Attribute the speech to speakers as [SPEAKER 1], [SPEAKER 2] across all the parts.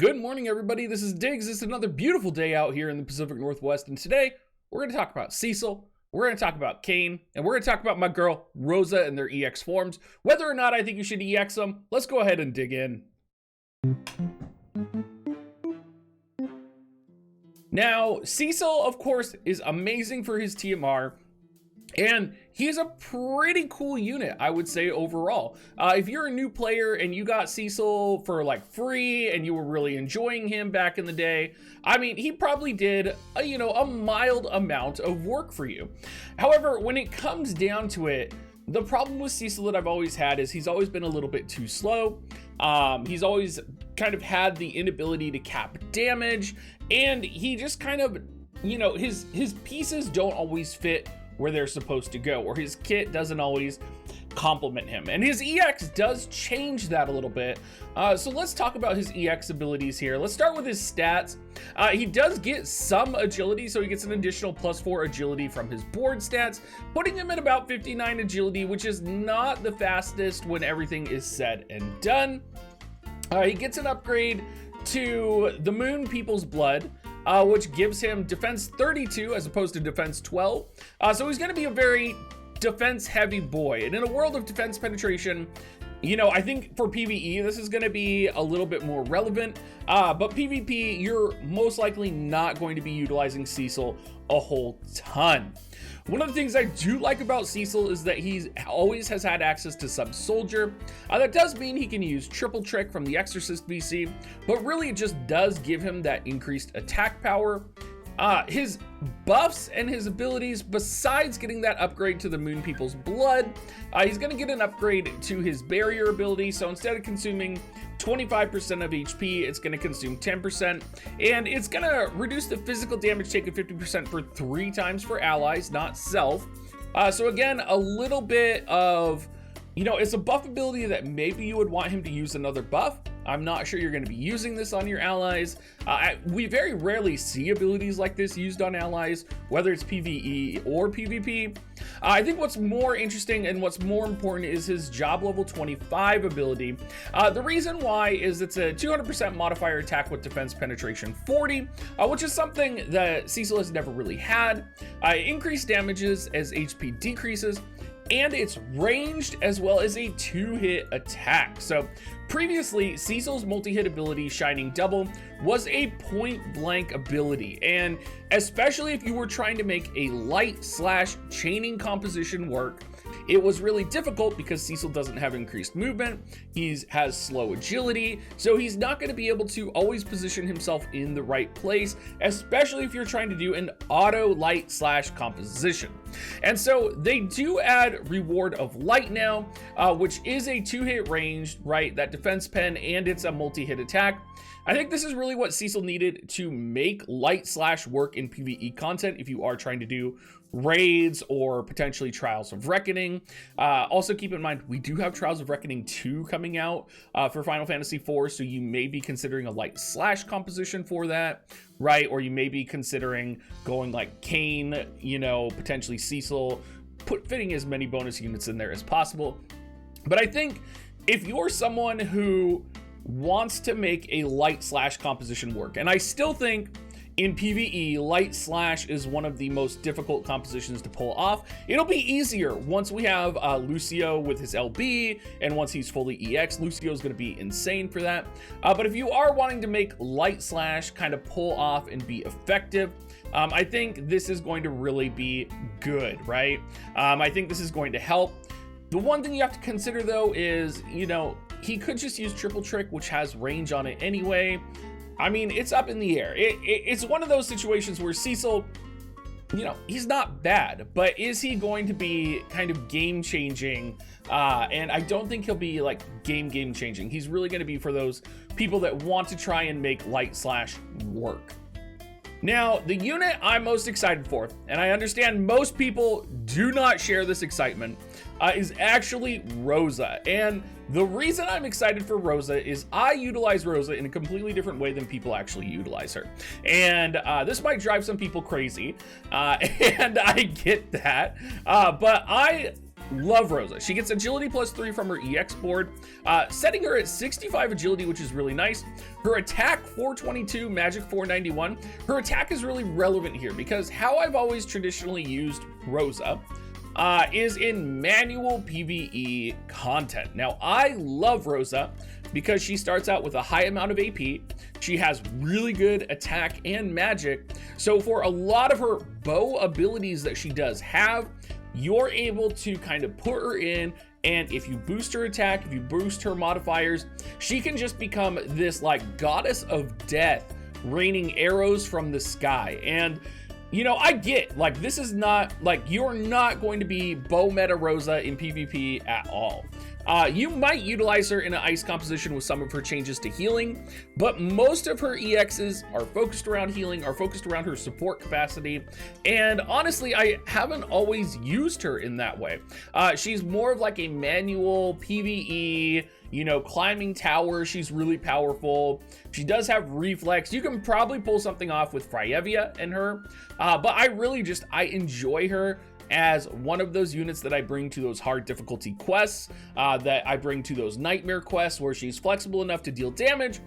[SPEAKER 1] Good morning, everybody. This is Diggs. It's another beautiful day out here in the Pacific Northwest, and today we're going to talk about Cecil, we're going to talk about Kain, and we're going to talk about my girl, Rosa, and their EX forms. Whether or not I think you should EX them, let's go ahead and dig in. Now, Cecil, of course, is amazing for his TMR, and he's a pretty cool unit, I would say, overall. If you're a new player and you got Cecil for like free and you were really enjoying him back in the day, I mean, he probably did a mild amount of work for you. However, when it comes down to it, the problem with Cecil that I've always had is he's always been a little bit too slow. He's always kind of had the inability to cap damage, and he just kind of, his pieces don't always fit where they're supposed to go, or his kit doesn't always complement him, and his EX does change that a little bit. So let's talk about his EX abilities here. Let's start with his stats. He does get some agility, so he gets an additional +4 agility from his board stats, putting him at about 59 agility, which is not the fastest when everything is said and done. He gets an upgrade to the Moon People's Blood, which gives him defense 32 as opposed to defense 12. So he's going to be a very defense heavy boy. And in a world of defense penetration, I think for PvE, this is going to be a little bit more relevant. But PvP, you're most likely not going to be utilizing Cecil a whole ton. One of the things I do like about Cecil is that he always has had access to Sub-Soldier. That does mean he can use Triple Trick from the Exorcist VC, but really it just does give him that increased attack power. His buffs and his abilities, besides getting that upgrade to the Moon People's Blood, he's going to get an upgrade to his barrier ability. So instead of consuming 25% of HP, it's going to consume 10%, and it's going to reduce the physical damage taken 50% for 3 times for allies, not self. So again, a little bit of, it's a buff ability that maybe you would want him to use another buff. I'm not sure you're going to be using this on your allies. We very rarely see abilities like this used on allies, whether it's PvE or PvP. I think what's more interesting and what's more important is his job level 25 ability. The reason why is it's a 200% modifier attack with defense penetration 40, which is something that Cecil has never really had. Increased damages as HP decreases, and it's ranged as well as a 2-hit attack. So previously, Cecil's multi-hit ability, Shining Double, was a point-blank ability, and especially if you were trying to make a light/chaining composition work, it was really difficult because Cecil doesn't have increased movement, he has slow agility, so he's not going to be able to always position himself in the right place, especially if you're trying to do an auto light/composition. And so they do add Reward of Light now, which is a 2-hit range, right? That defense pen, and it's a multi-hit attack. I think this is really what Cecil needed to make light/ work in PvE content if you are trying to do raids or potentially Trials of Reckoning. Also keep in mind, we do have Trials of Reckoning 2 coming out for Final Fantasy IV, so you may be considering a light/ composition for that, right? Or you may be considering going like Kain, potentially Cecil, fitting as many bonus units in there as possible. But I think if you're someone who wants to make a light/ composition work, and I still think in PvE, light/ is one of the most difficult compositions to pull off. It'll be easier once we have Lucio with his LB, and once he's fully EX, Lucio's going to be insane for that. But if you are wanting to make light/ kind of pull off and be effective, I think this is going to really be good, right? I think this is going to help. The one thing you have to consider, though, is, he could just use Triple Trick, which has range on it anyway. I mean, it's up in the air. It's one of those situations where Cecil, he's not bad, but is he going to be kind of game-changing? And I don't think he'll be like game-changing. He's really going to be for those people that want to try and make light/ work. Now, the unit I'm most excited for, and I understand most people do not share this excitement, is actually Rosa. And the reason I'm excited for Rosa is I utilize Rosa in a completely different way than people actually utilize her. And this might drive some people crazy, and I get that. But I love Rosa. She gets agility +3 from her EX board, setting her at 65 agility, which is really nice. Her attack 422, magic 491. Her attack is really relevant here because how I've always traditionally used Rosa is in manual PvE content. Now, I love Rosa because she starts out with a high amount of AP. She has really good attack and magic. So for a lot of her bow abilities that she does have, you're able to kind of put her in, and if you boost her attack, if you boost her modifiers, she can just become this like goddess of death, raining arrows from the sky. And you know, I get, like, this is not, like, you're not going to be bow meta Rosa in PvP at all. You might utilize her in an ice composition with some of her changes to healing, but most of her EXs are focused around healing, are focused around her support capacity, and honestly, I haven't always used her in that way. She's more of like a manual PvE, you know, climbing tower. She's really powerful. She does have reflex. You can probably pull something off with Fryevia and her, but I really just, I enjoy her as one of those units that I bring to those hard difficulty quests, that I bring to those nightmare quests where she's flexible enough to deal damage,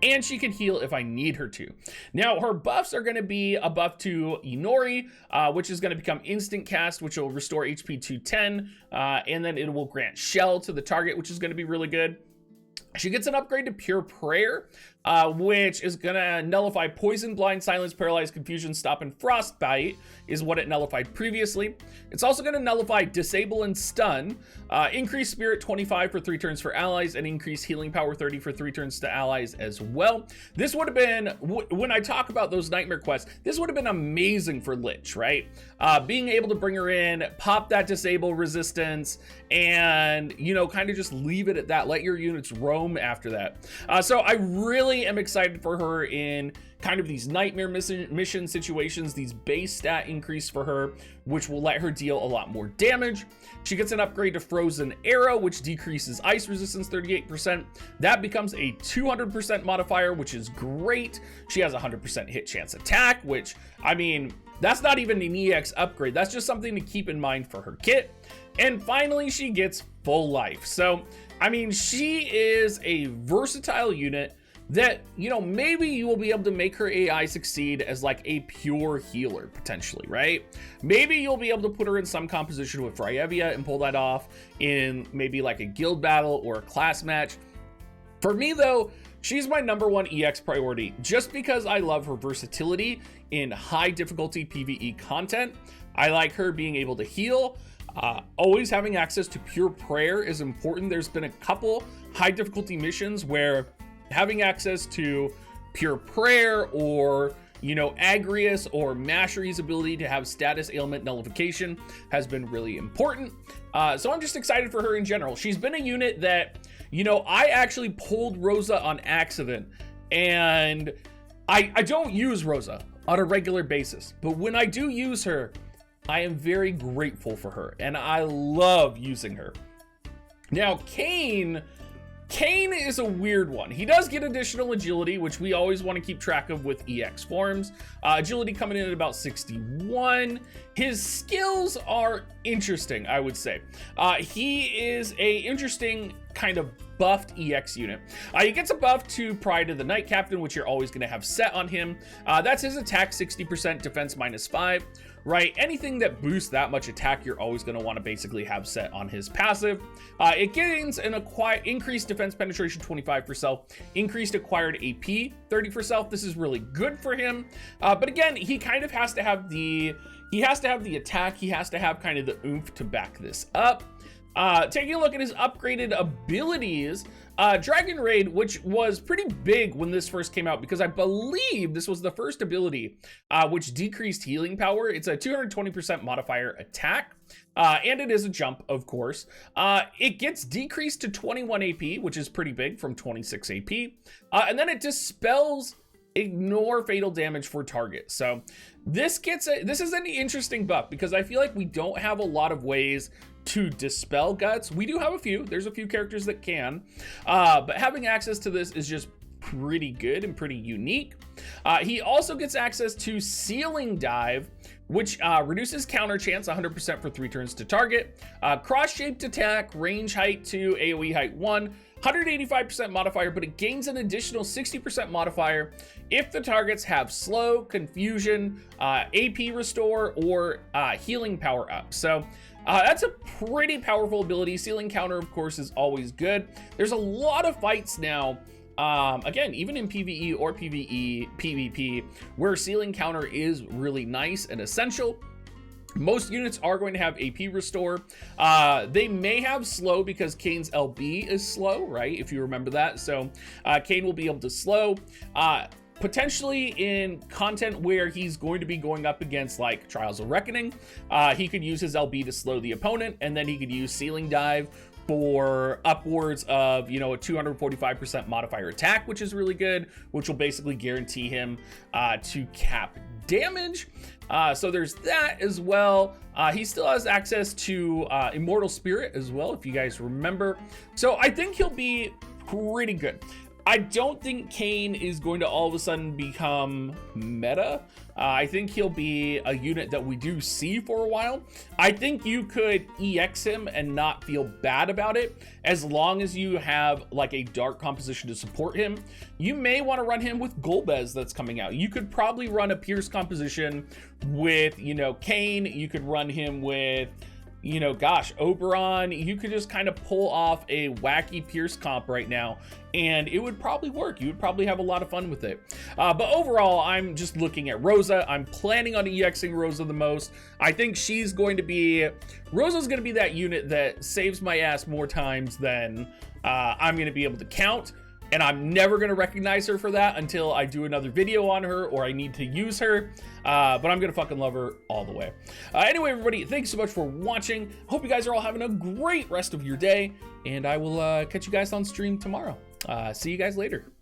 [SPEAKER 1] and she can heal if I need her to. Now, her buffs are going to be a buff to Inori, which is going to become instant cast, which will restore HP 210, and then it will grant shell to the target, which is going to be really good. She gets an upgrade to Pure Prayer, which is gonna nullify Poison, Blind, Silence, Paralyze, Confusion, Stop, and Frostbite, is what it nullified previously. It's also gonna nullify Disable and Stun, increase Spirit 25 for 3 turns for allies, and increase Healing Power 30 for 3 turns to allies as well. This would have been, when I talk about those Nightmare quests, this would have been amazing for Lich, right? Being able to bring her in, pop that Disable resistance, and, you know, kind of just leave it at that. Let your units roam after that. So I really am excited for her in kind of these nightmare mission situations, these base stat increase for her, which will let her deal a lot more damage. She gets an upgrade to Frozen Arrow, which decreases ice resistance 38%. That becomes a 200% modifier, which is great. She has 100% hit chance attack, which, I mean, that's not even an EX upgrade. That's just something to keep in mind for her kit. And finally, she gets full life. So, I mean, she is a versatile unit that, you know, maybe you will be able to make her AI succeed as like a pure healer, potentially, right? Maybe you'll be able to put her in some composition with Fryevia and pull that off in maybe like a guild battle or a class match. For me, though, she's my #1 EX priority just because I love her versatility in high difficulty PvE content. I like her being able to heal. Always having access to Pure Prayer is important. There's been a couple high difficulty missions where having access to Pure Prayer or, you know, Agrius or Mashery's ability to have status ailment nullification has been really important. So I'm just excited for her in general. She's been a unit that, you know, I actually pulled Rosa on accident, and I don't use Rosa on a regular basis, but when I do use her, I am very grateful for her, and I love using her. Now, Kain is a weird one. He does get additional agility, which we always want to keep track of with EX forms. Agility coming in at about 61. His skills are interesting, I would say. He is a interesting kind of buffed EX unit. He gets a buff to Pride of the Night Captain, which you're always going to have set on him. That's his attack 60%, defense -5. Right, anything that boosts that much attack, you're always going to want to basically have set on his passive. It gains an increased defense penetration 25 for self, increased acquired AP 30 for self. This is really good for him. But again, he kind of has to have the attack. He has to have kind of the oomph to back this up. Taking a look at his upgraded abilities, Dragon Raid, which was pretty big when this first came out because I believe this was the first ability which decreased healing power. It's a 220% modifier attack, and it is a jump, of course. It gets decreased to 21 AP, which is pretty big, from 26 AP, and then it dispels ignore fatal damage for target. So this is an interesting buff because I feel like we don't have a lot of ways to dispel guts. We do have a few. There's a few characters that can, but having access to this is just pretty good and pretty unique. He also gets access to Ceiling Dive, which reduces counter chance 100% for 3 turns to target, cross-shaped attack, range height 2, AoE height 1, 185% modifier, but it gains an additional 60% modifier if the targets have slow, confusion, AP restore, or healing power up. So that's a pretty powerful ability. Ceiling counter, of course, is always good. There's a lot of fights now, again, even in PvE or PvP, where ceiling counter is really nice and essential. Most units are going to have AP restore. They may have slow because Kain's LB is slow, right? If you remember that. So Kain will be able to slow. Potentially in content where he's going to be going up against like Trials of Reckoning, he could use his LB to slow the opponent, and then he could use Ceiling Dive for upwards of, you know, a 245% modifier attack, which is really good, which will basically guarantee him to cap damage. So there's that as well. He still has access to Immortal Spirit as well, if you guys remember. So I think he'll be pretty good. I don't think Kain is going to all of a sudden become meta. I think he'll be a unit that we do see for a while. I think you could EX him and not feel bad about it, as long as you have like a dark composition to support him. You may want to run him with Golbez that's coming out. You could probably run a Pierce composition with, you know, Kain. You could run him with, you know, gosh, Oberon. You could just kind of pull off a wacky Pierce comp right now, and it would probably work. You would probably have a lot of fun with it. But overall, I'm just looking at Rosa. I'm planning on EXing Rosa the most. I think she's going to be, Rosa's going to be that unit that saves my ass more times than I'm going to be able to count. And I'm never going to recognize her for that until I do another video on her or I need to use her. But I'm going to fucking love her all the way. Anyway, everybody, thanks so much for watching. Hope you guys are all having a great rest of your day. And I will catch you guys on stream tomorrow. See you guys later.